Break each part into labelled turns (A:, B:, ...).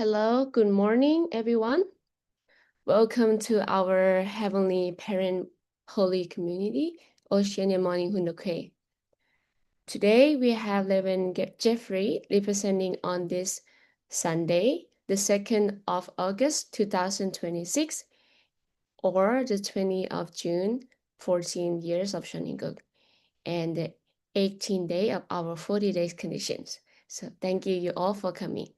A: Hello, good morning, everyone. Welcome to our Heavenly Parent Holy Community, Oceania Morning Hunokwe. Today we have Rev Geoffrey representing on this Sunday, the 2nd of August 2026, or the 20th of June, 14 years of Shoninguk, and the 18th day of our 40 days conditions. So thank you all for coming.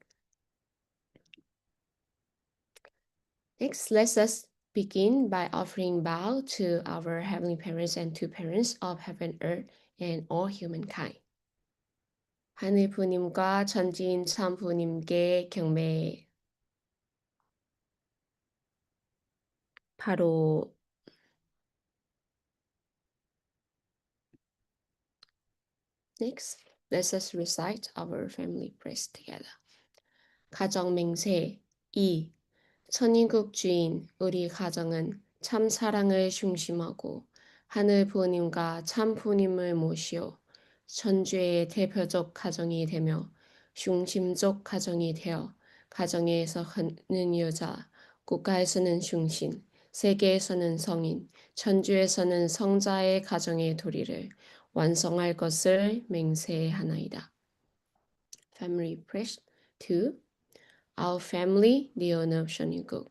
A: Next, let us begin by offering bow to our Heavenly Parents and two parents of heaven, earth, and all humankind. 하늘 부님과 천지인 참 부님께 경배. 바로 Next, let us recite our family prayers together. 가정 맹세 2. 천인국 주인 우리 가정은 참 사랑을 중심하고 하늘 부모님과 참 부모님을 모시어 천주의 대표적 가정이 되며 중심적 가정이 되어 가정에서는 여자, 국가에서는 중심, 세계에서는 성인, 천주에서는 성자의 가정의 도리를 완성할 것을 맹세하나이다. Family Prayer 2. Our family, the owner of Shoninguk,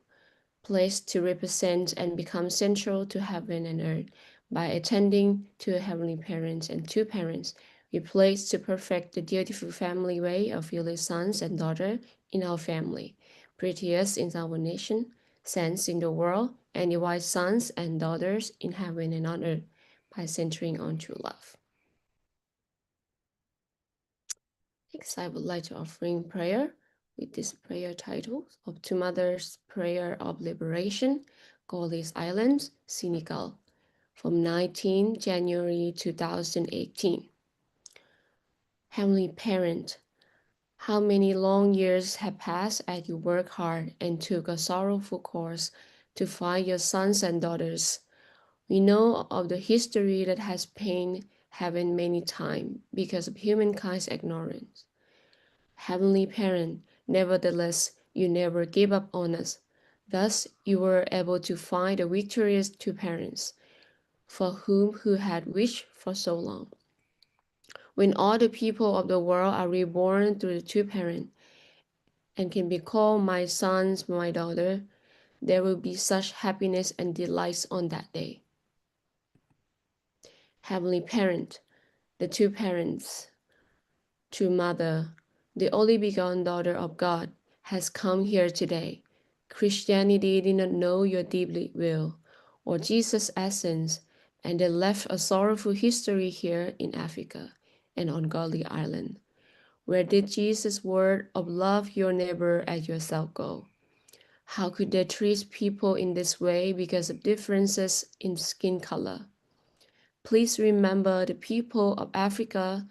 A: placed to represent and become central to heaven and earth by attending to heavenly parents and two parents, we place to perfect the beautiful family way of filial sons and daughters in our family, prettiest in our nation, saints in the world, and the wise sons and daughters in heaven and on earth, by centering on true love. Next, I would like to offering prayer with this prayer title of Two Mothers Prayer of Liberation, Golis Islands, Senegal, from 19 January 2018. Heavenly Parent, how many long years have passed as you worked hard and took a sorrowful course to find your sons and daughters. We know of the history that has pained heaven many times because of humankind's ignorance. Heavenly Parent, nevertheless, you never gave up on us. Thus, you were able to find the victorious two parents, for whom you had wished for so long. When all the people of the world are reborn through the two parents, and can be called my sons, my daughter, there will be such happiness and delights on that day. Heavenly Parent, the two parents, true Mother, the only begotten daughter of God, has come here today. Christianity did not know your deeply will or Jesus' essence, and they left a sorrowful history here in Africa and on Godly Island. Where did Jesus' word of love your neighbor as yourself go? How could they treat people in this way because of differences in skin color? Please remember the people of Africa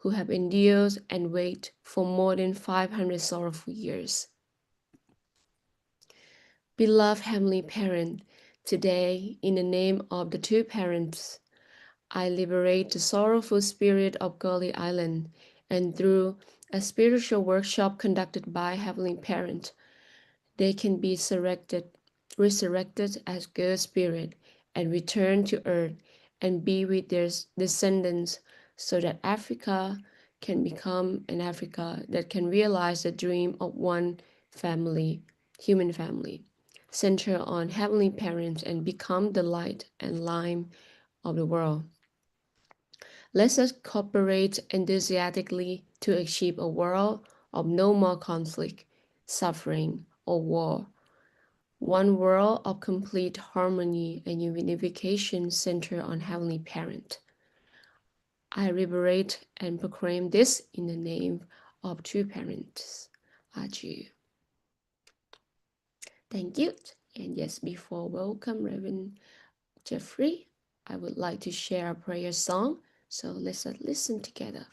A: who have endured and waited for more than 500 sorrowful years. Beloved Heavenly Parent, today, in the name of the two parents, I liberate the sorrowful spirit of Gully Island, and through a spiritual workshop conducted by Heavenly Parent, they can be resurrected as good spirit and return to earth and be with their descendants so that Africa can become an Africa that can realize the dream of one family, human family, center on Heavenly Parents and become the light and lime of the world. Let us cooperate enthusiastically to achieve a world of no more conflict, suffering, or war. One world of complete harmony and unification centered on Heavenly Parent. I liberate and proclaim this in the name of two parents. Adieu. Thank you. And yes, before welcome Reverend Geoffrey, I would like to share a prayer song. So let's listen together.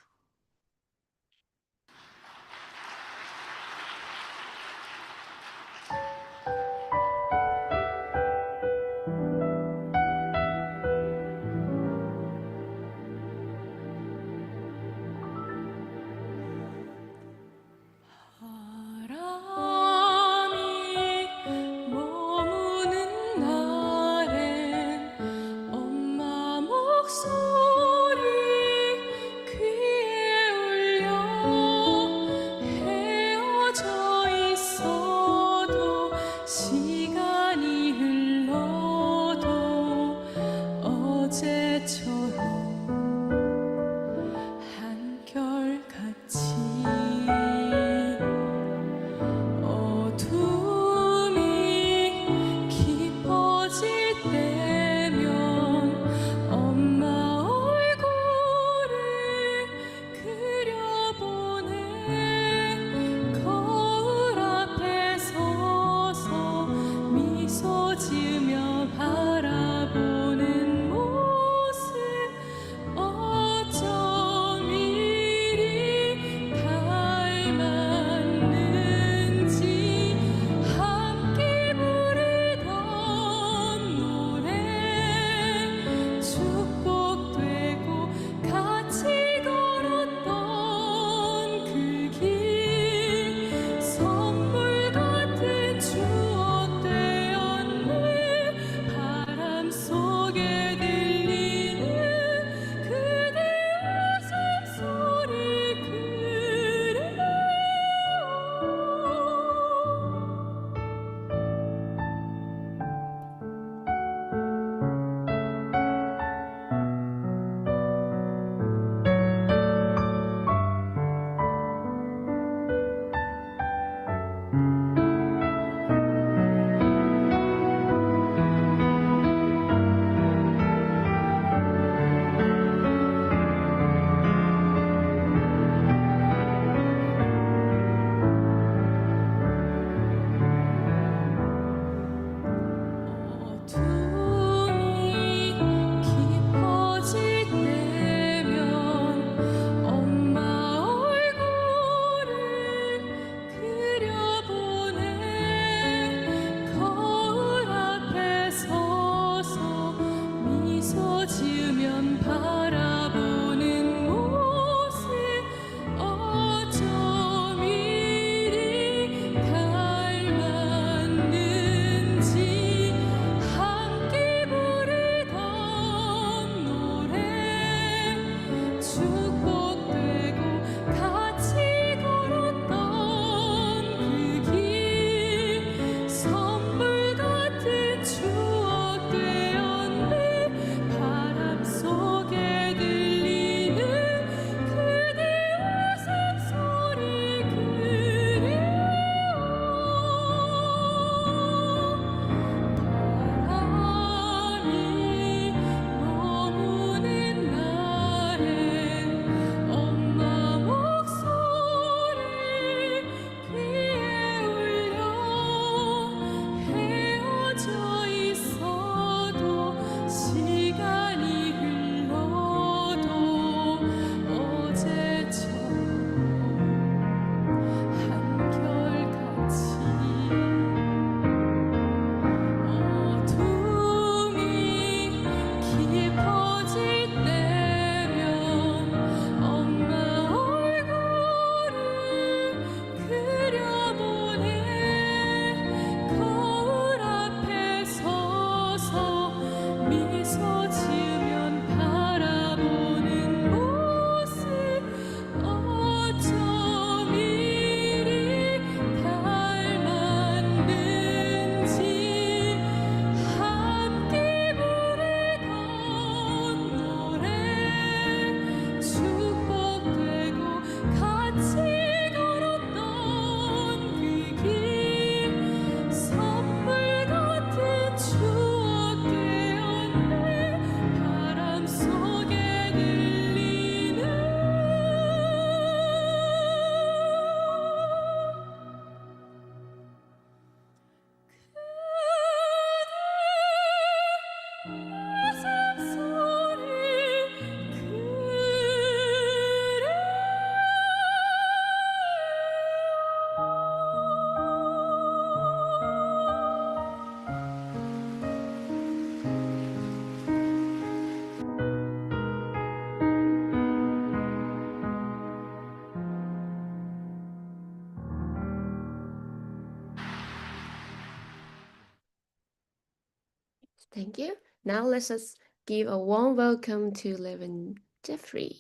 A: Thank you. Now let us Give a warm welcome to Rev Geoffrey.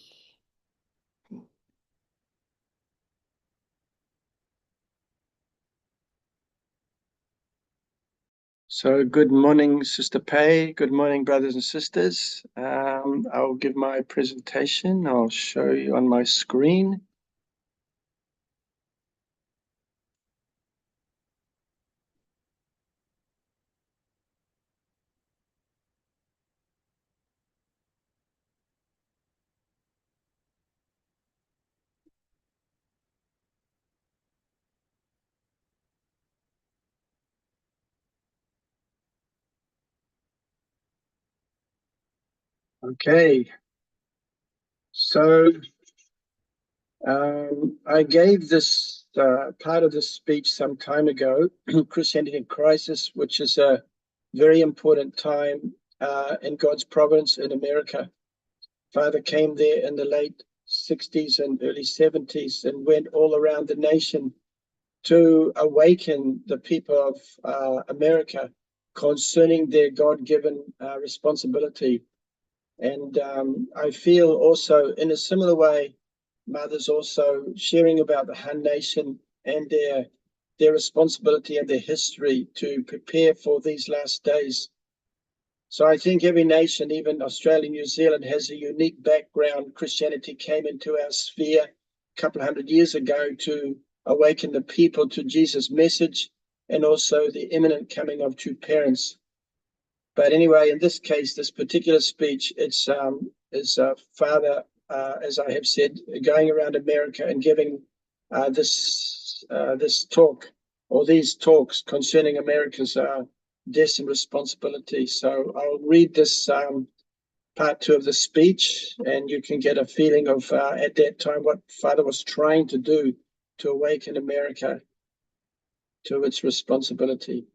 B: So good morning, Sister Pei. Good morning, brothers and sisters. I'll give my presentation. I'll show you on my screen. Okay. So I gave this part of this speech some time ago, Christianity in Crisis, which is a very important time in God's providence in America. Father came there in the late 60s and early 70s and went all around the nation to awaken the people of America concerning their God-given responsibility. And I feel also in a similar way, mothers also sharing about the Han Nation and their responsibility and their history to prepare for these last days. So I think every nation, even Australia, New Zealand, has a unique background. Christianity came into our sphere a couple of hundred years ago to awaken the people to Jesus' message and also the imminent coming of two parents. But anyway, in this case, this particular speech, it's Father, as I have said, going around America and giving this talk or these talks concerning America's destined responsibility. So I'll read this part 2 of the speech, and you can get a feeling of at that time what Father was trying to do to awaken America to its responsibility.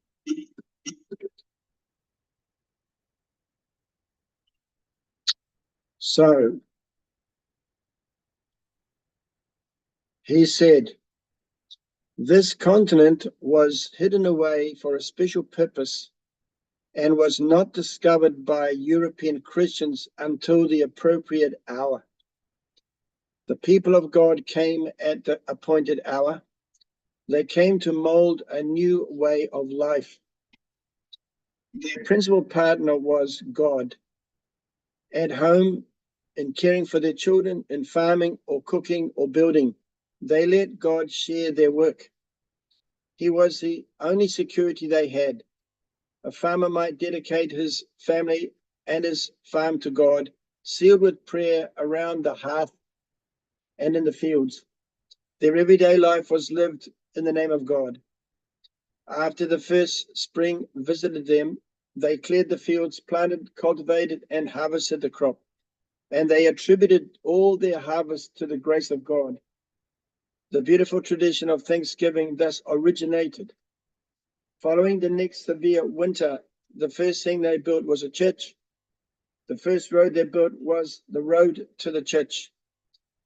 B: So he said, this continent was hidden away for a special purpose and was not discovered by European Christians until the appropriate hour. The people of God came at the appointed hour. They came to mold a new way of life. Their principal partner was God. At home, in caring for their children, in farming or cooking or building, they let God share their work. He was the only security they had. A farmer might dedicate his family and his farm to God, sealed with prayer around the hearth and in the fields. Their everyday life was lived in the name of God. After the first spring visited them, they cleared the fields, planted, cultivated, and harvested the crop. And they attributed all their harvest to the grace of God. The beautiful tradition of Thanksgiving thus originated. Following the next severe winter, the first thing they built was a church. The first road they built was the road to the church.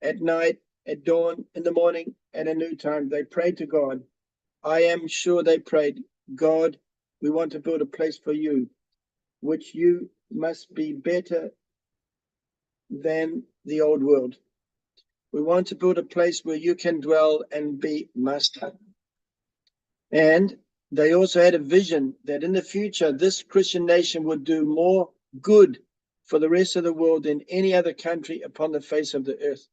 B: At night, at dawn, in the morning, at a new time, they prayed to God. I am sure they prayed, God, we want to build a place for you, which you must be better than the old world. We want to build a place where you can dwell and be master. And they also had a vision that in the future, this Christian nation would do more good for the rest of the world than any other country upon the face of the earth.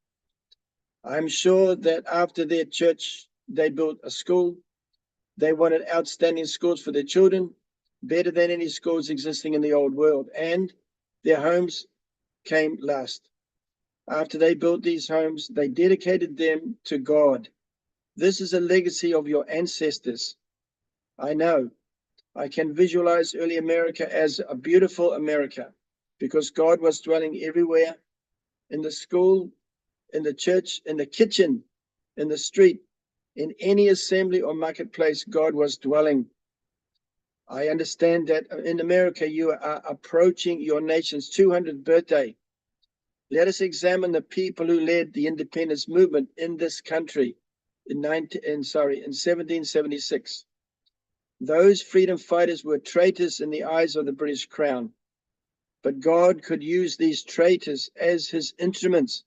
B: I'm sure that after their church, they built a school. They wanted outstanding schools for their children, better than any schools existing in the old world. And their homes came last. After they built these homes, they dedicated them to God. This is a legacy of your ancestors. I know. I can visualize early America as a beautiful America because God was dwelling everywhere, in the school, in the church, in the kitchen, in the street, in any assembly or marketplace, God was dwelling. I understand that in America, you are approaching your nation's 200th birthday. Let us examine the people who led the independence movement in this country in 1776. Those freedom fighters were traitors in the eyes of the British Crown. But God could use these traitors as his instruments,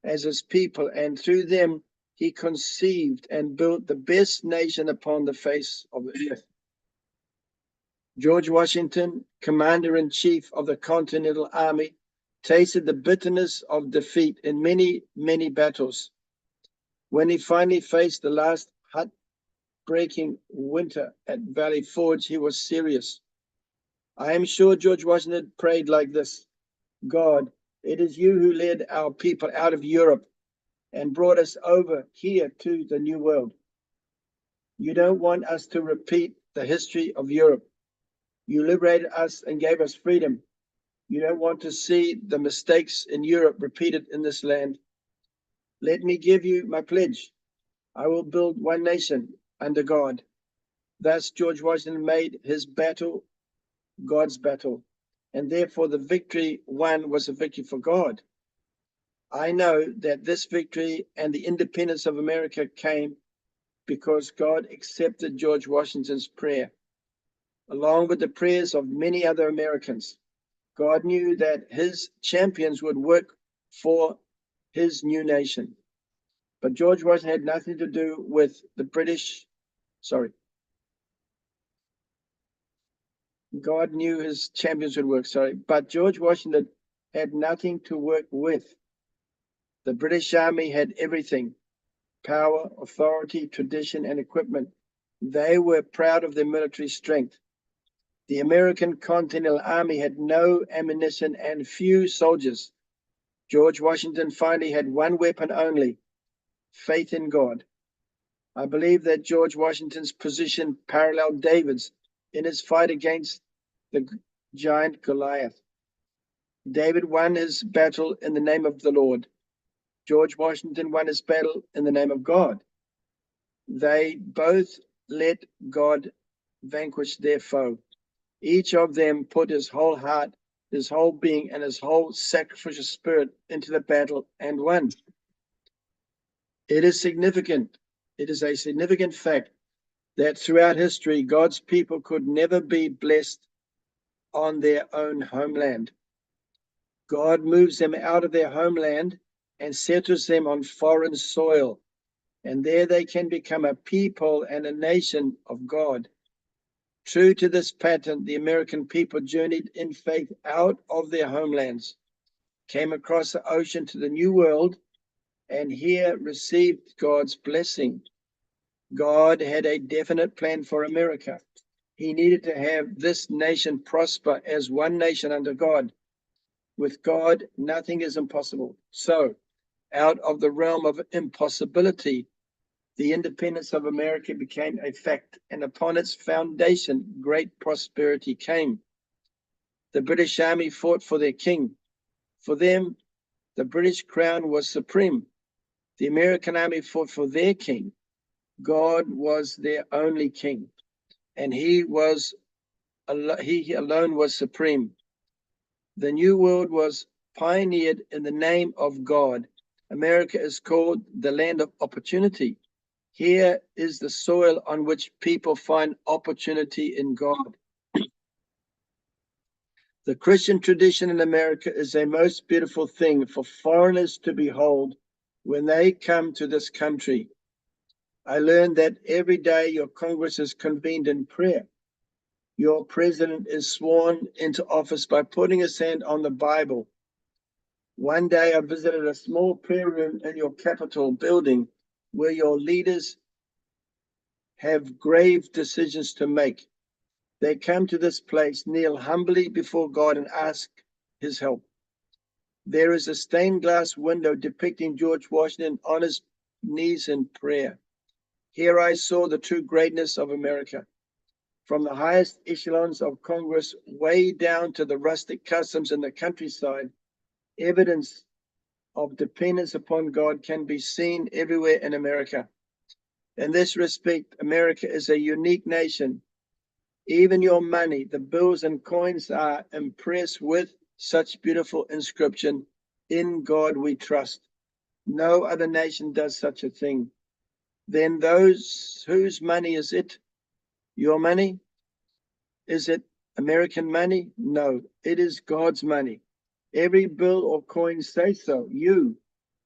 B: as his people, and through them he conceived and built the best nation upon the face of the earth. George Washington, commander-in-chief of the Continental Army, tasted the bitterness of defeat in many, many battles. When he finally faced the last heartbreaking winter at Valley Forge, he was serious. I am sure George Washington prayed like this: God, it is you who led our people out of Europe and brought us over here to the New World. You don't want us to repeat the history of Europe. You liberated us and gave us freedom. You don't want to see the mistakes in Europe repeated in this land. Let me give you my pledge. I will build one nation under God. Thus, George Washington made his battle God's battle, and therefore the victory won was a victory for God. I know that this victory and the independence of America came because God accepted George Washington's prayer, along with the prayers of many other Americans. God knew that his champions would work for his new nation. But George Washington had nothing to do with the British. God knew his champions would work, but George Washington had nothing to work with. The British Army had everything: power, authority, tradition, and equipment. They were proud of their military strength. The American Continental Army had no ammunition and few soldiers. George Washington finally had one weapon only: faith in God. I believe that George Washington's position paralleled David's in his fight against the giant Goliath. David won his battle in the name of the Lord. George Washington won his battle in the name of God. They both let God vanquish their foe. Each of them put his whole heart, his whole being, and his whole sacrificial spirit into the battle and won. It is significant. It is a significant fact that throughout history, God's people could never be blessed on their own homeland. God moves them out of their homeland and settles them on foreign soil, and there they can become a people and a nation of God. True to this pattern, the American people journeyed in faith out of their homelands, came across the ocean to the New World, and here received God's blessing. God had a definite plan for America. He needed to have this nation prosper as one nation under God. With God, nothing is impossible. So, out of the realm of impossibility, the independence of America became a fact, and upon its foundation, great prosperity came. The British Army fought for their king. For them, the British crown was supreme. The American Army fought for their king. God was their only king, and he alone was supreme. The New World was pioneered in the name of God. America is called the land of opportunity. Here is the soil on which people find opportunity in God. The Christian tradition in America is a most beautiful thing for foreigners to behold when they come to this country. I learned that every day your Congress is convened in prayer. Your president is sworn into office by putting his hand on the Bible. One day I visited a small prayer room in your Capitol building where your leaders have grave decisions to make. They come to this place, kneel humbly before God, and ask his help. There is a stained glass window depicting George Washington on his knees in prayer. Here I saw the true greatness of America. From the highest echelons of Congress way down to the rustic customs in the countryside, evidence of dependence upon God can be seen everywhere in America. In this respect, America is a unique nation. Even your money, the bills and coins, are impressed with such beautiful inscription: "In God we trust." No other nation does such a thing. Then those whose money is it? Your money? Is it American money? No, it is God's money. Every bill or coin says so. You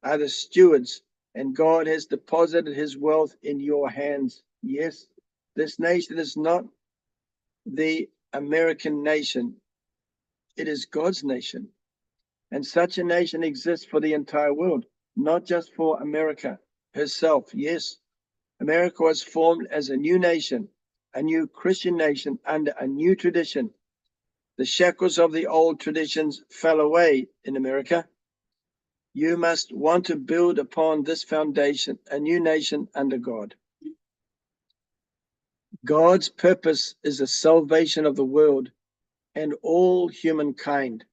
B: are the stewards, and God has deposited his wealth in your hands. Yes, this nation is not the American nation. It is God's nation. And such a nation exists for the entire world, not just for America herself. Yes, America was formed as a new nation, a new Christian nation under a new tradition. The shackles of the old traditions fell away in America. You must want to build upon this foundation, a new nation under God. God's purpose is the salvation of the world and all humankind.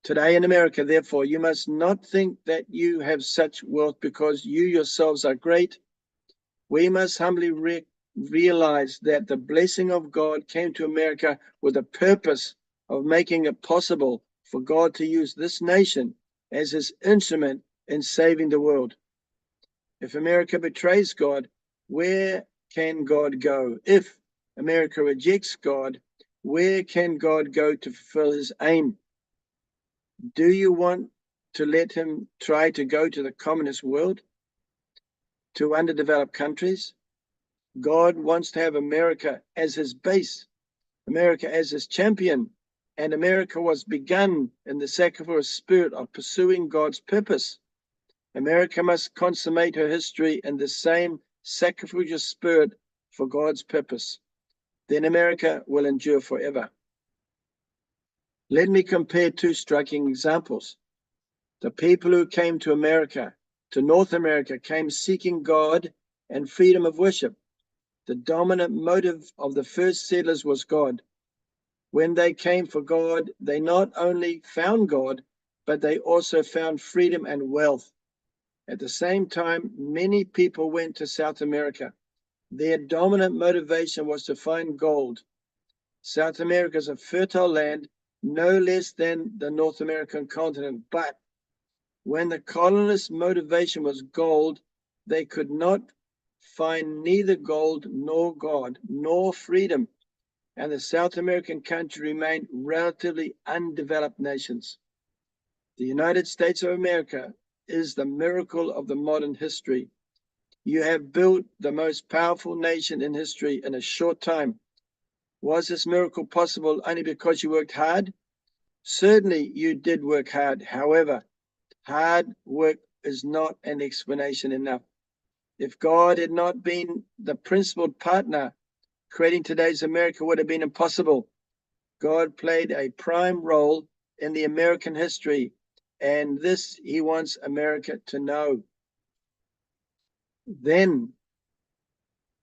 B: Today in America, therefore, you must not think that you have such wealth because you yourselves are great. We must humbly realize that the blessing of God came to America with a purpose of making it possible for God to use this nation as his instrument in saving the world. If America betrays God, where can God go? If America rejects God, where can God go to fulfill his aim? Do you want to let him try to go to the communist world, to underdeveloped countries? God wants to have America as his base, America as his champion, and America was begun in the sacrificial spirit of pursuing God's purpose. America must consummate her history in the same sacrificial spirit for God's purpose. Then America will endure forever. Let me compare two striking examples. The people who came to America, to North America, came seeking God and freedom of worship. The dominant motive of the first settlers was God. When they came for God, they not only found God, but they also found freedom and wealth. At the same time, many people went to South America. Their dominant motivation was to find gold. South America is a fertile land, no less than the North American continent. But when the colonists' motivation was gold, they could not find neither gold nor God nor freedom. And the South American country remained relatively undeveloped nations. The United States of America is the miracle of the modern history. You have built the most powerful nation in history in a short time. Was this miracle possible only because you worked hard? Certainly you did work hard. However, hard work is not an explanation enough. If God had not been the principal partner, creating today's America would have been impossible. God played a prime role in the American history, and this he wants America to know. Then,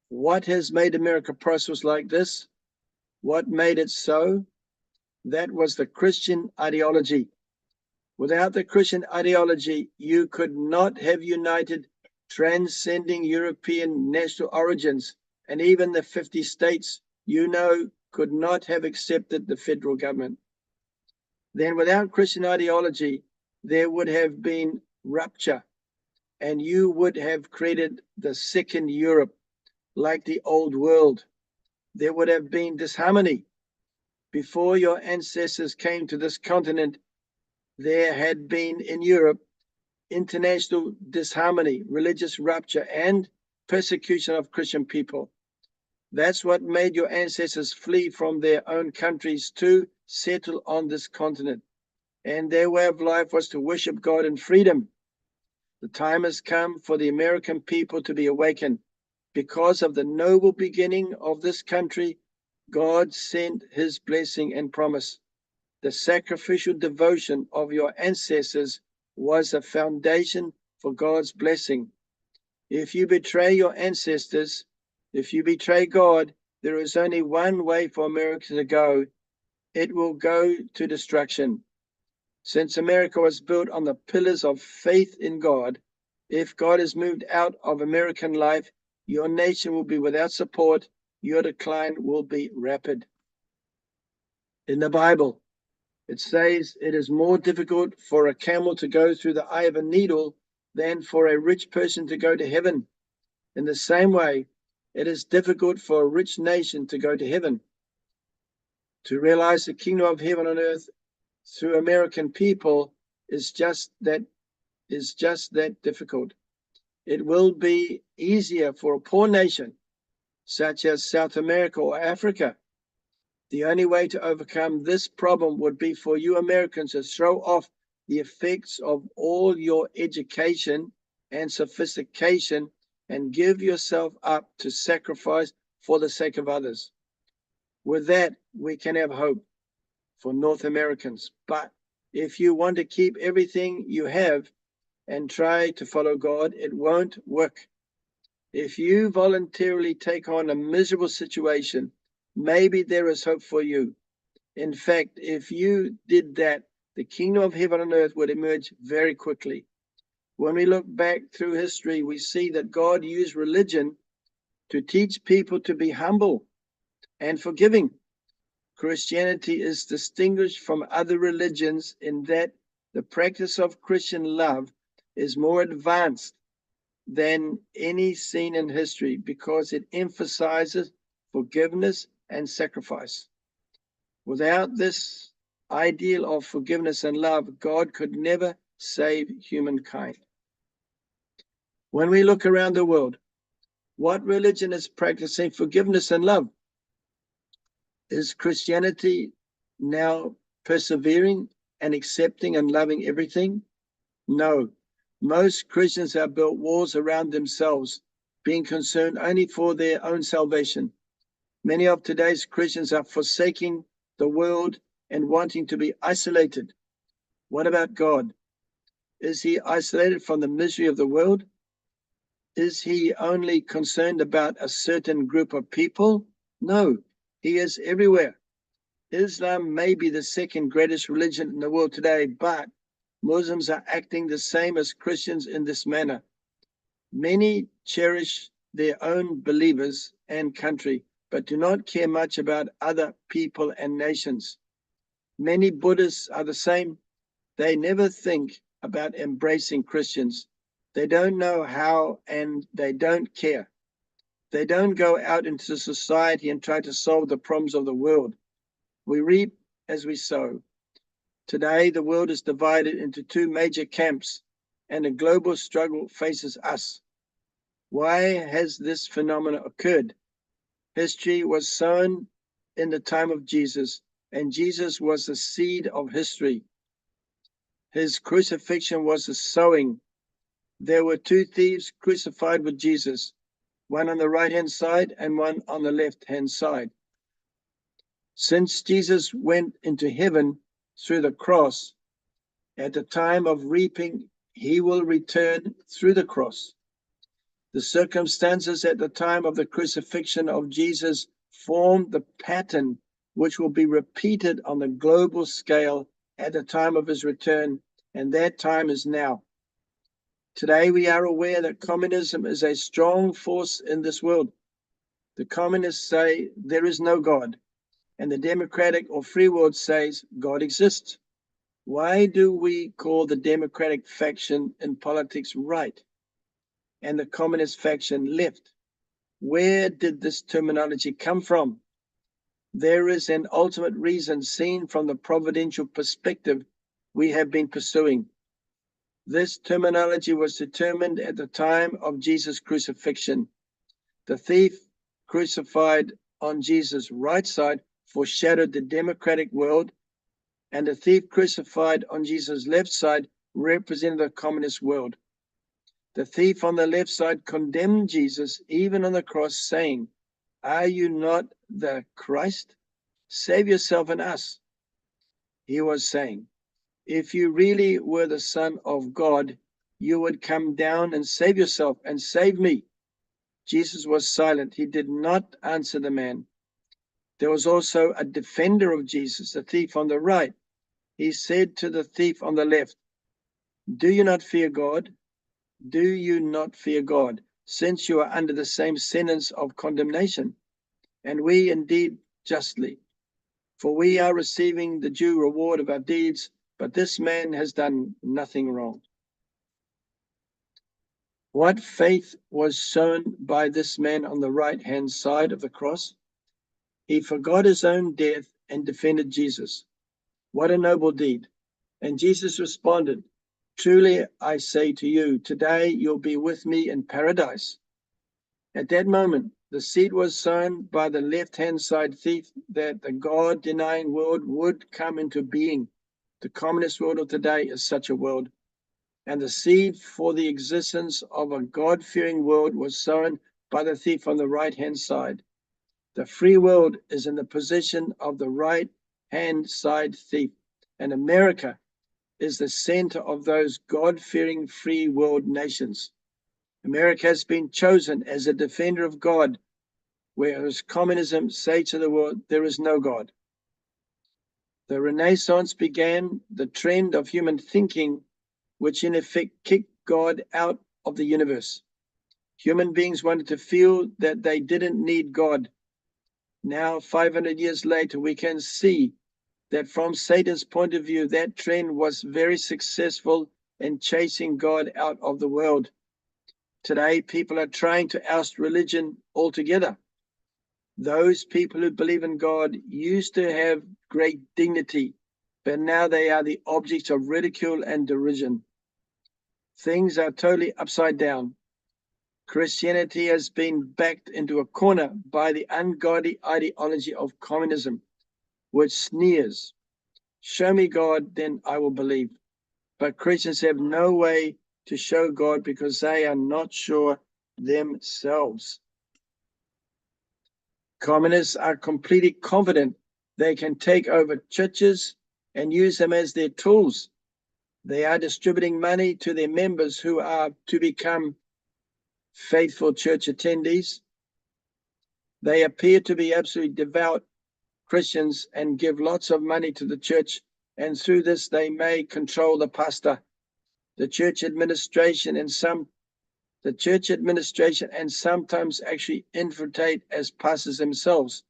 B: what has made America prosperous like this? What made it so? That was the Christian ideology. Without the Christian ideology, you could not have united transcending European national origins, and even the 50 states, could not have accepted the federal government. Then without Christian ideology, there would have been rupture, and you would have created the second Europe, like the old world. There would have been disharmony. Before your ancestors came to this continent, there had been in Europe international disharmony, religious rupture, and persecution of Christian people. That's what made your ancestors flee from their own countries to settle on this continent. And their way of life was to worship God in freedom. The time has come for the American people to be awakened. Because of the noble beginning of this country, God sent his blessing and promise. The sacrificial devotion of your ancestors was a foundation for God's blessing. If you betray your ancestors, if you betray God, there is only one way for America to go. It will go to destruction. Since America was built on the pillars of faith in God, if God is moved out of American life, your nation will be without support. Your decline will be rapid. In the Bible, it says it is more difficult for a camel to go through the eye of a needle than for a rich person to go to heaven. In the same way, it is difficult for a rich nation to go to heaven. To realize the kingdom of heaven on earth through American people is just that difficult. It will be easier for a poor nation such as South America or Africa. The only way to overcome this problem would be for you Americans to throw off the effects of all your education and sophistication and give yourself up to sacrifice for the sake of others. With that, we can have hope for North Americans. But if you want to keep everything you have and try to follow God, it won't work. If you voluntarily take on a miserable situation, maybe there is hope for you. In fact, if you did that, the kingdom of heaven on earth would emerge very quickly. When we look back through history, we see that God used religion to teach people to be humble and forgiving. Christianity is distinguished from other religions in that the practice of Christian love is more advanced than any seen in history because it emphasizes forgiveness and sacrifice. Without this ideal of forgiveness and love, God could never save humankind. When we look around the world, what religion is practicing forgiveness and love? Is Christianity now persevering and accepting and loving everything? No. Most Christians have built walls around themselves, being concerned only for their own salvation. Many of today's Christians are forsaking the world and wanting to be isolated. What about God? Is he isolated from the misery of the world? Is he only concerned about a certain group of people? No, he is everywhere. Islam may be the second greatest religion in the world today, but Muslims are acting the same as Christians in this manner. Many cherish their own believers and country, but do not care much about other people and nations. Many Buddhists are the same. They never think about embracing Christians. They don't know how and they don't care. They don't go out into society and try to solve the problems of the world. We reap as we sow. Today, the world is divided into two major camps, and a global struggle faces us. Why has this phenomenon occurred? History was sown in the time of Jesus, and Jesus was the seed of history. His crucifixion was the sowing. There were two thieves crucified with Jesus, one on the right-hand side and one on the left-hand side. Since Jesus went into heaven through the cross, at the time of reaping, he will return through the cross. The circumstances at the time of the crucifixion of Jesus formed the pattern which will be repeated on the global scale at the time of his return, and that time is now. Today, we are aware that communism is a strong force in this world. The communists say there is no God, and the democratic or free world says God exists. Why do we call the democratic faction in politics right and the communist faction left? Where did this terminology come from? There is an ultimate reason seen from the providential perspective we have been pursuing. This terminology was determined at the time of Jesus' crucifixion. The thief crucified on Jesus' right side foreshadowed the democratic world, and the thief crucified on Jesus' left side represented the communist world. The thief on the left side condemned Jesus even on the cross, saying, "Are you not the Christ? Save yourself and us." He was saying, if you really were the Son of God, you would come down and save yourself and save me. Jesus was silent. He did not answer the man. There was also a defender of Jesus, the thief on the right. He said to the thief on the left, "Do you not fear God? Do you not fear God, since you are under the same sentence of condemnation? And we indeed justly, for we are receiving the due reward of our deeds, but this man has done nothing wrong." What faith was shown by this man on the right-hand side of the cross? He forgot his own death and defended Jesus. What a noble deed. And Jesus responded, truly I say to you, today you'll be with me in paradise. At that moment, the seed was sown by the left-hand side thief that the God-denying world would come into being. The communist world of today is such a world. And the seed for the existence of a God-fearing world was sown by the thief on the right-hand side. The free world is in the position of the right-hand side thief, and America is the center of those God-fearing free world nations. America has been chosen as a defender of God, whereas communism says to the world, there is no God. The Renaissance began the trend of human thinking, which in effect kicked God out of the universe. Human beings wanted to feel that they didn't need God. Now, 500 years later, we can see that from Satan's point of view, that trend was very successful in chasing God out of the world. Today, people are trying to oust religion altogether. Those people who believe in God used to have great dignity, but now they are the objects of ridicule and derision. Things are totally upside down. Christianity has been backed into a corner by the ungodly ideology of communism, which sneers, show me God, then I will believe. But Christians have no way to show God because they are not sure themselves. Communists are completely confident they can take over churches and use them as their tools. They are distributing money to their members who are to become faithful church attendees. They appear to be absolutely devout Christians and give lots of money to the church, and through this they may control the pastor, the church administration, and sometimes actually infiltrate as pastors themselves.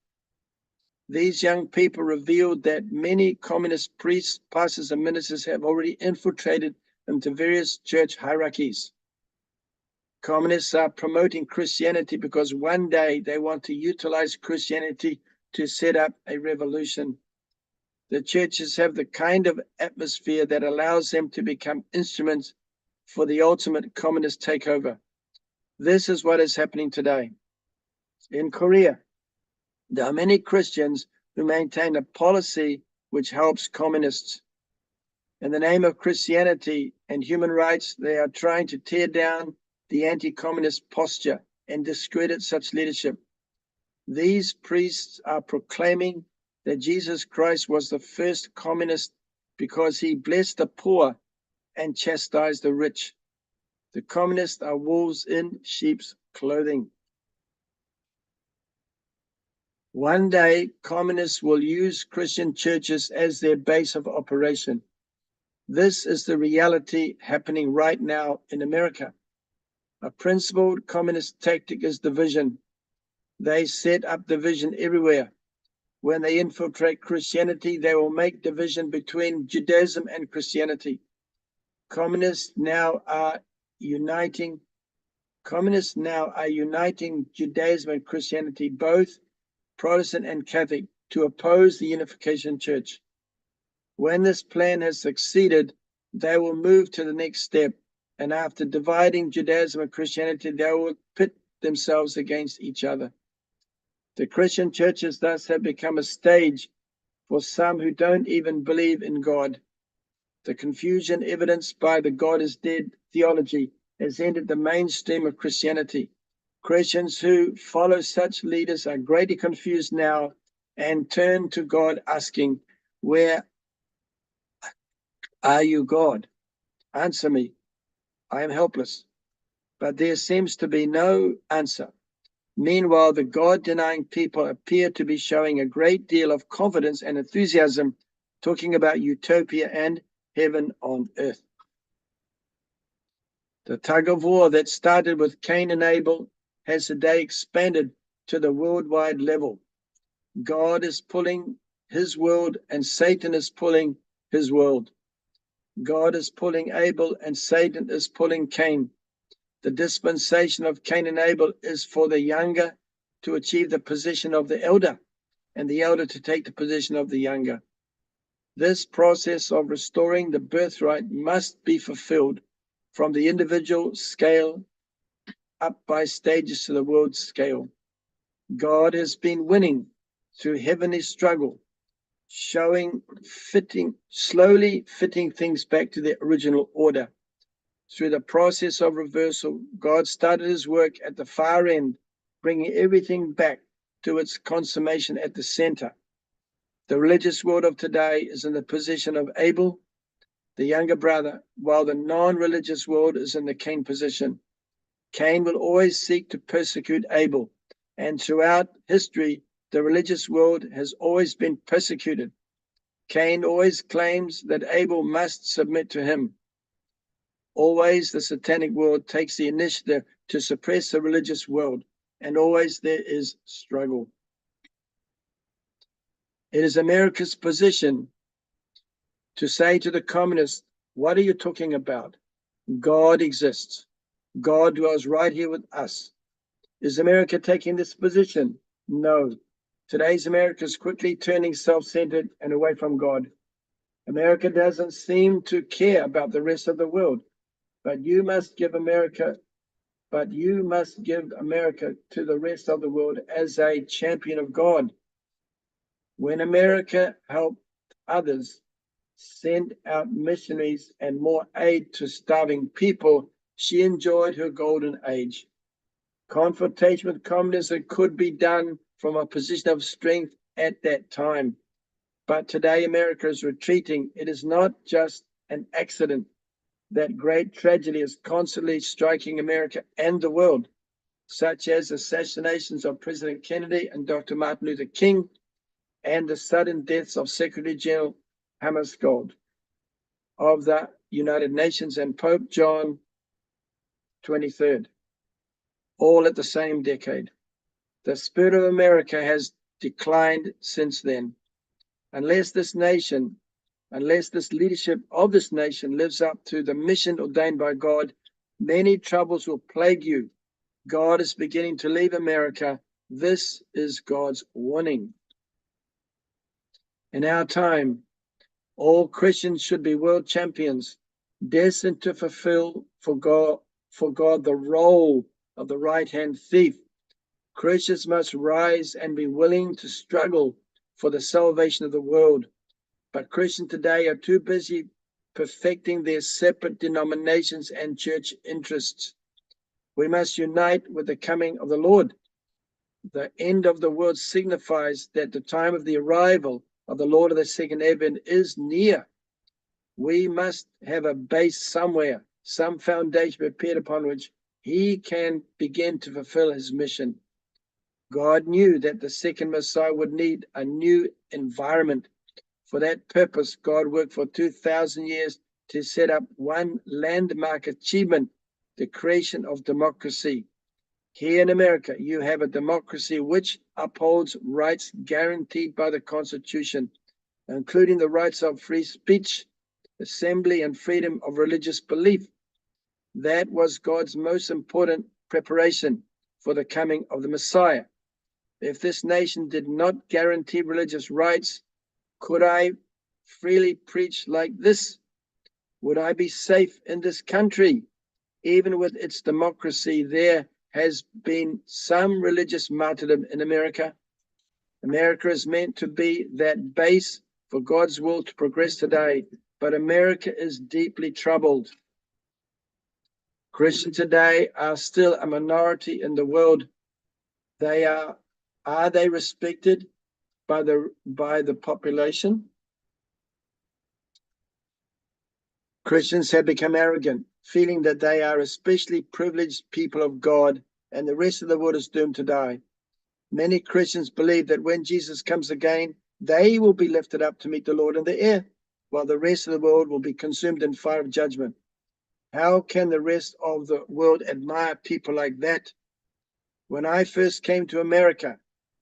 B: These young people revealed that many communist priests, pastors, and ministers have already infiltrated into various church hierarchies. Communists are promoting Christianity because one day they want to utilize Christianity to set up a revolution. The churches have the kind of atmosphere that allows them to become instruments for the ultimate communist takeover. This is what is happening today. In Korea, there are many Christians who maintain a policy which helps communists. In the name of Christianity and human rights, they are trying to tear down the anti-communist posture and discredit such leadership. These priests are proclaiming that Jesus Christ was the first communist because he blessed the poor and chastised the rich. The communists are wolves in sheep's clothing. One day, communists will use Christian churches as their base of operation. This is the reality happening right now in America. A principled communist tactic is division. They set up division everywhere. When they infiltrate Christianity, they will make division between Judaism and Christianity. Communists now are uniting Judaism and Christianity, both Protestant and Catholic, to oppose the Unification Church. When this plan has succeeded, they will move to the next step, and after dividing Judaism and Christianity, they will pit themselves against each other. The Christian churches thus have become a stage for some who don't even believe in God. The confusion evidenced by the God is dead theology has entered the mainstream of Christianity. Christians who follow such leaders are greatly confused now and turn to God asking, where are you, God? Answer me. I am helpless. But there seems to be no answer. Meanwhile, the God-denying people appear to be showing a great deal of confidence and enthusiasm, talking about utopia and heaven on earth. The tug of war that started with Cain and Abel has today expanded to the worldwide level. God is pulling his world and Satan is pulling his world. God is pulling Abel and Satan is pulling Cain. The dispensation of Cain and Abel is for the younger to achieve the position of the elder, and the elder to take the position of the younger. This process of restoring the birthright must be fulfilled from the individual scale up by stages to the world scale. God has been winning through heavenly struggle, slowly fitting things back to their original order. Through the process of reversal, God started his work at the far end, bringing everything back to its consummation at the center. The religious world of today is in the position of Abel, the younger brother, while the non-religious world is in the Cain position. Cain will always seek to persecute Abel, and throughout history, the religious world has always been persecuted. Cain always claims that Abel must submit to him. Always the satanic world takes the initiative to suppress the religious world, and always there is struggle. It is America's position to say to the communists, what are you talking about? God exists. God dwells right here with us. Is America taking this position? No. Today's America is quickly turning self-centered and away from God. America doesn't seem to care about the rest of the world, but you must give America to the rest of the world as a champion of God. When America helped others, sent out missionaries and more aid to starving people, she enjoyed her golden age. Confrontation with communism could be done from a position of strength at that time. But today America is retreating. It is not just an accident that great tragedy is constantly striking America and the world, such as assassinations of President Kennedy and Dr. Martin Luther King, and the sudden deaths of Secretary General Hammarskjöld of the United Nations and Pope John 23rd, all at the same decade. The spirit of America has declined since then. Unless this leadership of this nation lives up to the mission ordained by God, many troubles will plague you. God is beginning to leave America. This is God's warning. In our time, all Christians should be world champions, destined to fulfill for God the role of the right-hand thief. Christians must rise and be willing to struggle for the salvation of the world. But Christians today are too busy perfecting their separate denominations and church interests. We must unite with the coming of the Lord. The end of the world signifies that the time of the arrival of the Lord of the second advent is near. We must have a base somewhere, some foundation prepared upon which he can begin to fulfill his mission. God knew that the second Messiah would need a new environment. For that purpose, God worked for 2,000 years to set up one landmark achievement, the creation of democracy. Here in America, you have a democracy which upholds rights guaranteed by the Constitution, including the rights of free speech, assembly, and freedom of religious belief. That was God's most important preparation for the coming of the Messiah. If this nation did not guarantee religious rights, could I freely preach like this? Would I be safe in this country? Even with its democracy, there has been some religious martyrdom in America. America is meant to be that base for God's will to progress today, but America is deeply troubled. Christians today are still a minority in the world. Are they respected by the population? Christians have become arrogant, feeling that they are especially privileged people of God and the rest of the world is doomed to die. Many Christians believe that when Jesus comes again, they will be lifted up to meet the Lord in the air, while the rest of the world will be consumed in fire of judgment. How can the rest of the world admire people like that? When I first came to America,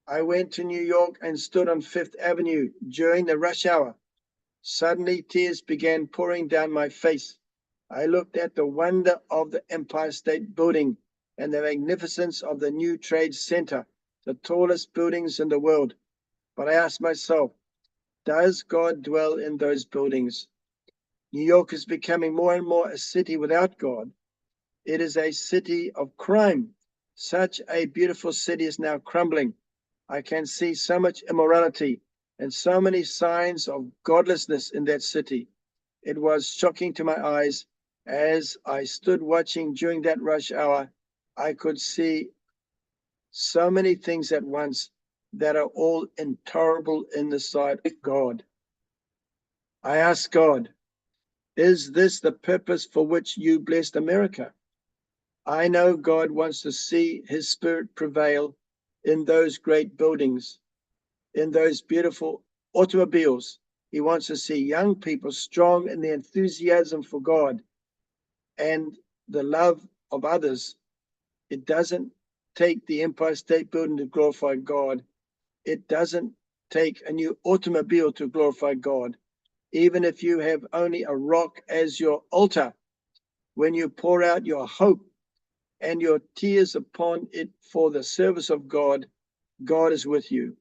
B: I went to New York and stood on Fifth Avenue during the rush hour. Suddenly, tears began pouring down my face. I looked at the wonder of the Empire State Building and the magnificence of the new Trade Center, the tallest buildings in the world. But I ask myself, does God dwell in those buildings? New York is becoming more and more a city without God. It is a city of crime. Such a beautiful city is now crumbling. I can see so much immorality and so many signs of godlessness in that city. It was shocking to my eyes. As I stood watching during that rush hour, I could see so many things at once that are all intolerable in the sight of God. I ask God, is this the purpose for which you blessed America? I know God wants to see his spirit prevail in those great buildings, in those beautiful automobiles. He wants to see young people strong in their enthusiasm for God and the love of others. It doesn't take the Empire State Building to glorify God. It doesn't take a new automobile to glorify God. Even if you have only a rock as your altar, when you pour out your hope and your tears upon it for the service of God, God is with you.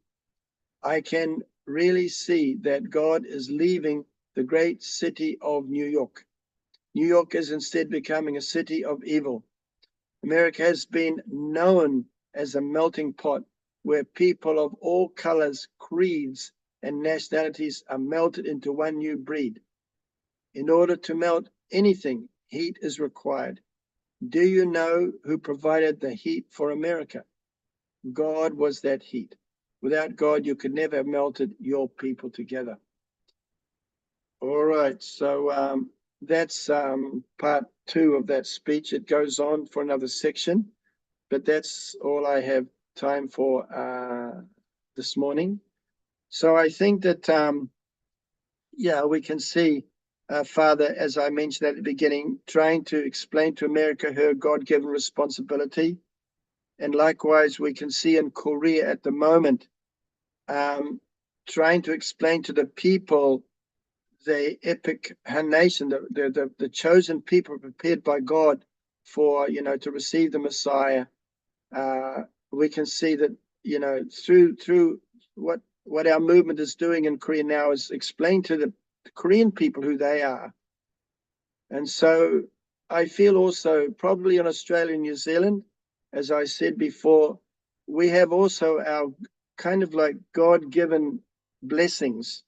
B: I can really see that God is leaving the great city of New York. New York is instead becoming a city of evil. America has been known as a melting pot where people of all colors, creeds, and nationalities are melted into one new breed. In order to melt anything, heat is required. Do you know who provided the heat for America? God was that heat. Without God, you could never have melted your people together. All right, so that's part 2 of that speech. It goes on for another section, but that's all I have time for this morning. So I think that, yeah, we can see Father, as I mentioned at the beginning, trying to explain to America her God-given responsibility. And likewise, we can see in Korea at the moment, trying to explain to the people the epic nation, the chosen people prepared by God for, to receive the Messiah. We can see that, through what our movement is doing in Korea now is explain to the Korean people who they are. And so I feel also probably in Australia and New Zealand, as I said before, we have also our kind of like God-given blessings.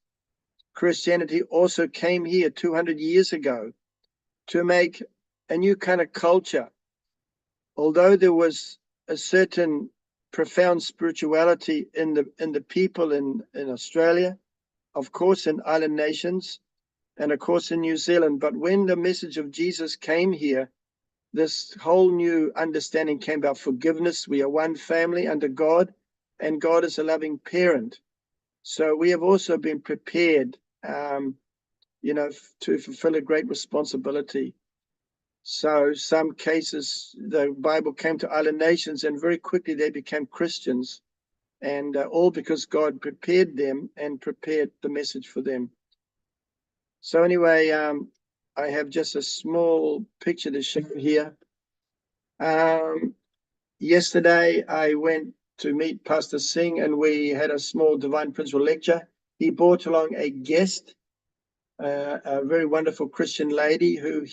B: Christianity also came here 200 years ago to make a new kind of culture. Although there was a certain profound spirituality in the people in Australia, of course in island nations, and of course in New Zealand, but when the message of Jesus came here, this whole new understanding came about forgiveness. We are one family under God, and God is a loving parent. So we have also been prepared, to fulfill a great responsibility. So some cases, the Bible came to island nations, and very quickly they became Christians, and all because God prepared them and prepared the message for them. So anyway, I have just a small picture to show here. Yesterday, I went to meet Pastor Singh, and we had a small Divine Principle lecture. He brought along a guest, a very wonderful Christian lady who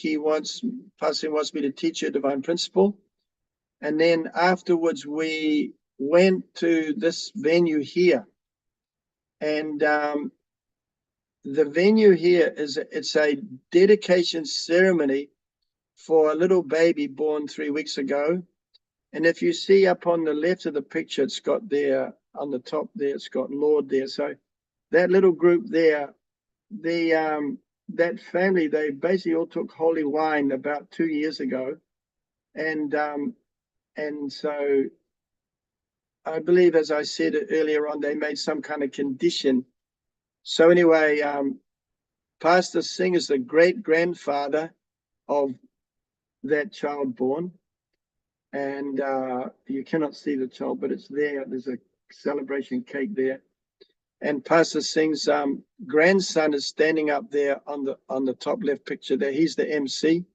B: Pastor Singh wants me to teach her Divine Principle. And then afterwards, we went to this venue here. And the venue here it's a dedication ceremony for a little baby born 3 weeks ago. And if you see up on the left of the picture, it's got there on the top there, it's got Lord there. So that little group there, that family, they basically all took holy wine about 2 years ago. And so I believe, as I said earlier on, they made some kind of condition. So anyway, Pastor Singh is the great-grandfather of that child born. And you cannot see the child, but it's there. There's a celebration cake there. And Pastor Singh's grandson is standing up there on the top left picture there. He's the MC.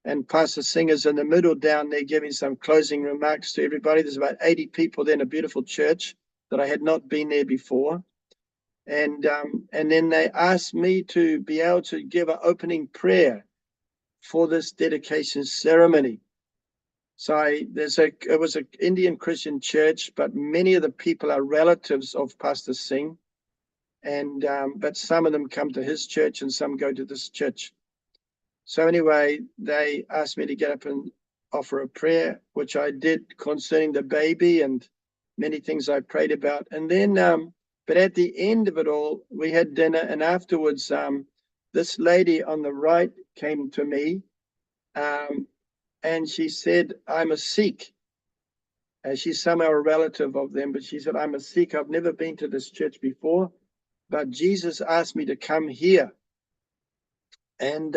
B: And Pastor Singh is in the middle down there giving some closing remarks to everybody. There's about 80 people there in a beautiful church. that I had not been there before. And then they asked me to be able to give an opening prayer for this dedication ceremony. So it was an Indian Christian church, but many of the people are relatives of Pastor Singh. And but some of them come to his church and some go to this church. So anyway, they asked me to get up and offer a prayer, which I did concerning the baby and many things I prayed about. And then, but at the end of it all, we had dinner, and afterwards, this lady on the right came to me, and she said, "I'm a Sikh." She's somehow a relative of them, but she said, "I'm a Sikh. I've never been to this church before, but Jesus asked me to come here." And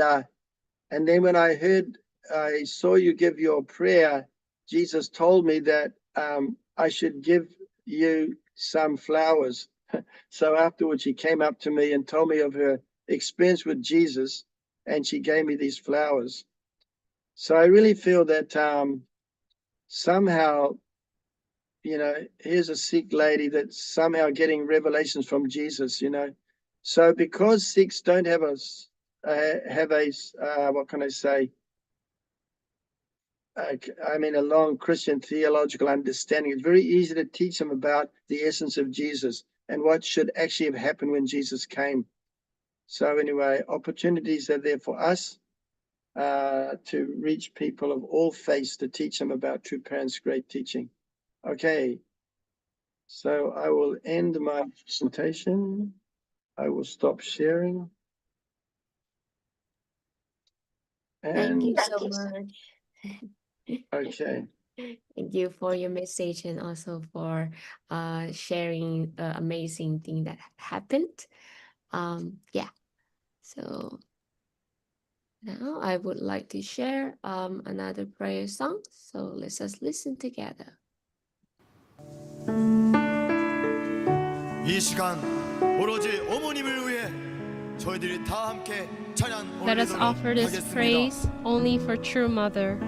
B: then when I saw you give your prayer, Jesus told me that I should give you some flowers. So afterwards, she came up to me and told me of her experience with Jesus, and she gave me these flowers. So I really feel that somehow, here's a Sikh lady that's somehow getting revelations from Jesus, So because Sikhs don't have a what can I say? A long Christian theological understanding. It's very easy to teach them about the essence of Jesus and what should actually have happened when Jesus came. So anyway, opportunities are there for us to reach people of all faiths, to teach them about True Parents' great teaching. Okay, so I will end my presentation. I will stop sharing.
A: Thank you so much.
B: Okay.
A: Thank you for your message and also for sharing the amazing thing that happened. Yeah. So now I would like to share another prayer song. So let's just listen together.
C: 이 시간 오로지 어머님을 위해 저희들이 다 함께 찬양
D: Let us
C: 올리도록
D: offer this
C: 하겠습니다.
D: praise only for true mother.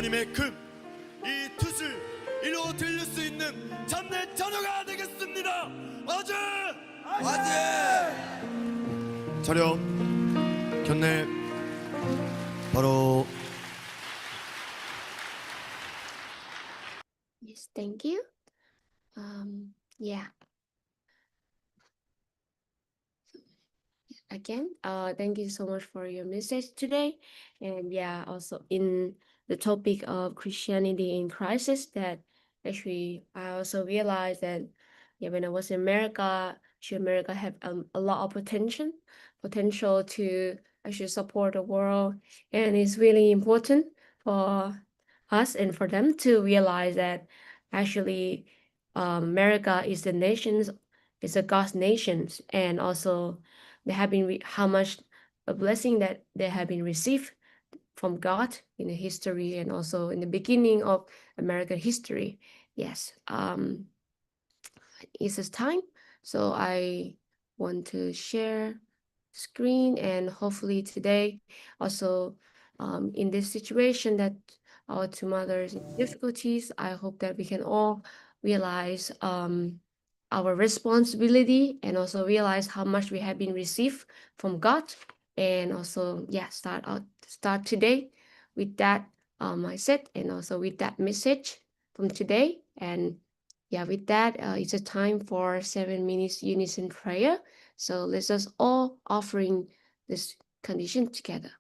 C: 어머님의 금, 이 뜻을 이루어 드릴 수 있는 참된 자녀가 되겠습니다. 아재! 아재! 차렷, 견례, 바로.
A: Yes, thank you. Yeah. Again, thank you so much for your message today. And yeah, also in the topic of Christianity in crisis, that actually I also realized that yeah, when I was in America, actually America have a lot of potential to actually support the world, and it's really important for us and for them to realize that actually America is the nations, is a God's nations, and also they have been how much a blessing that they have been received from God in the history and also in the beginning of American history. Yes, it's this time, so I want to share screen, and hopefully today also in this situation that our two mothers in difficulties, I hope that we can all realize our responsibility and also realize how much we have been received from God, and also yeah, start today with that mindset and also with that message from today. And yeah, with that, it's a time for 7 minutes unison prayer. So let's us all offering this condition together.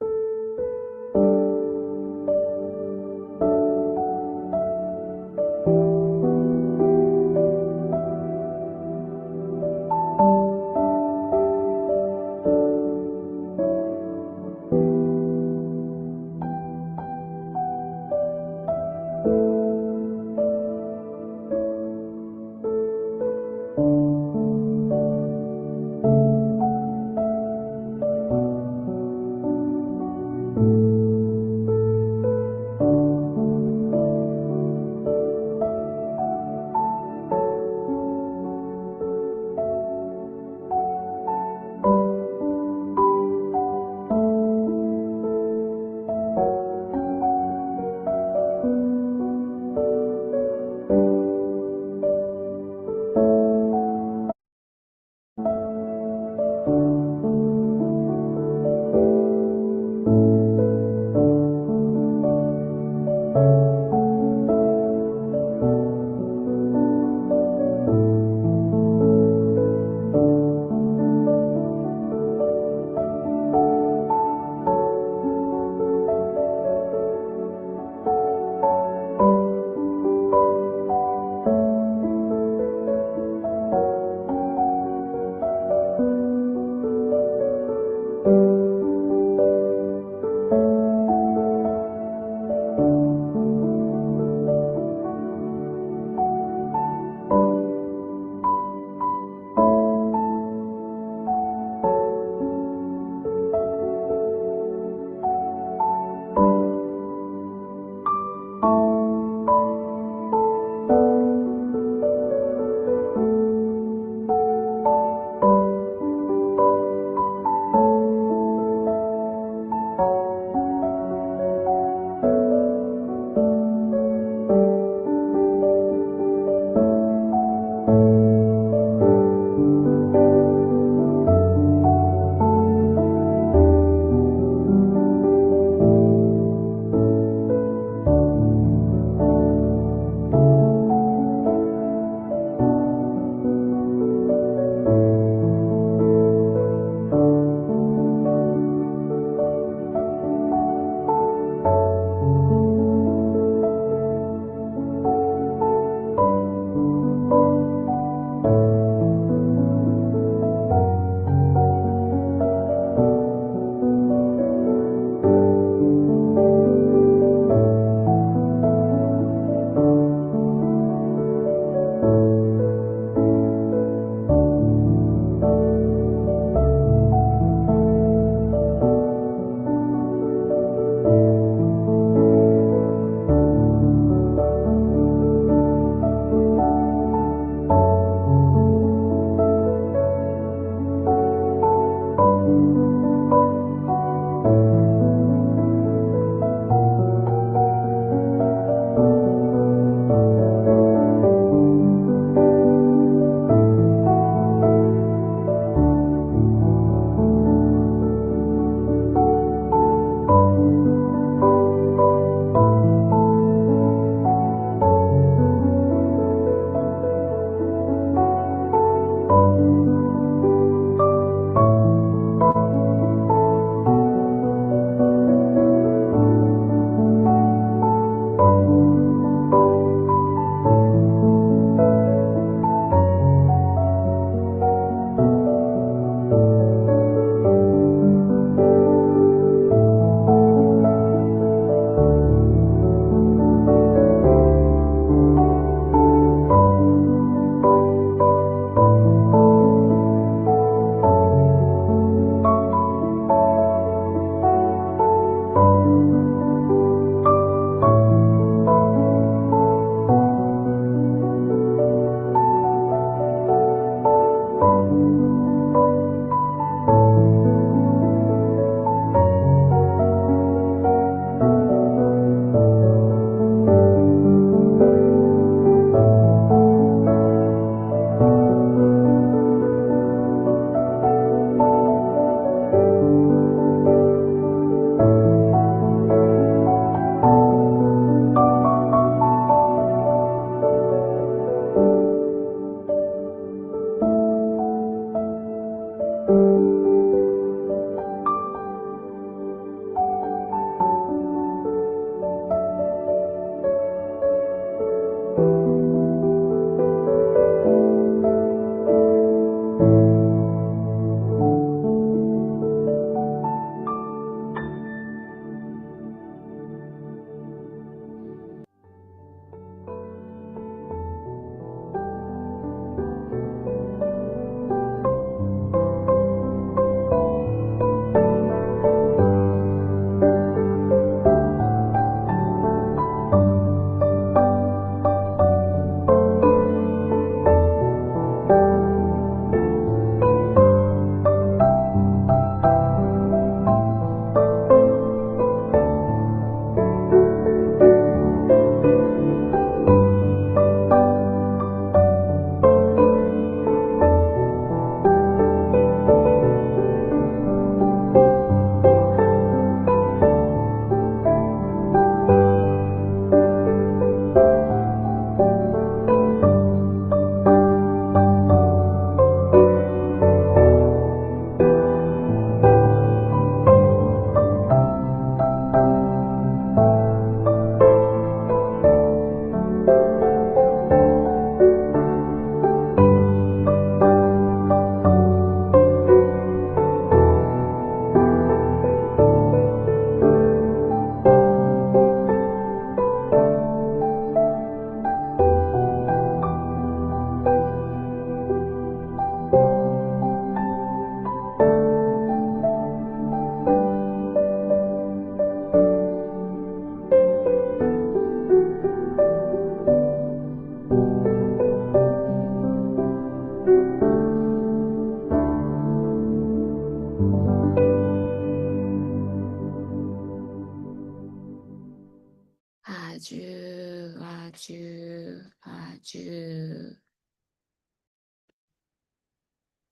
A: 아주, 아주, 아주.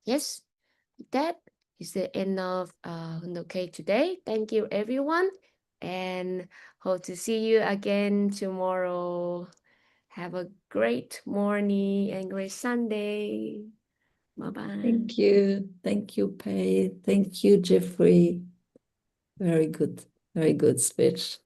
A: Yes, that is the end of Okay today. Thank you, everyone, and hope to see you again tomorrow. Have a great morning and great Sunday. Bye-bye.
E: Thank you, Pei. Thank you, Geoffrey. Very good speech.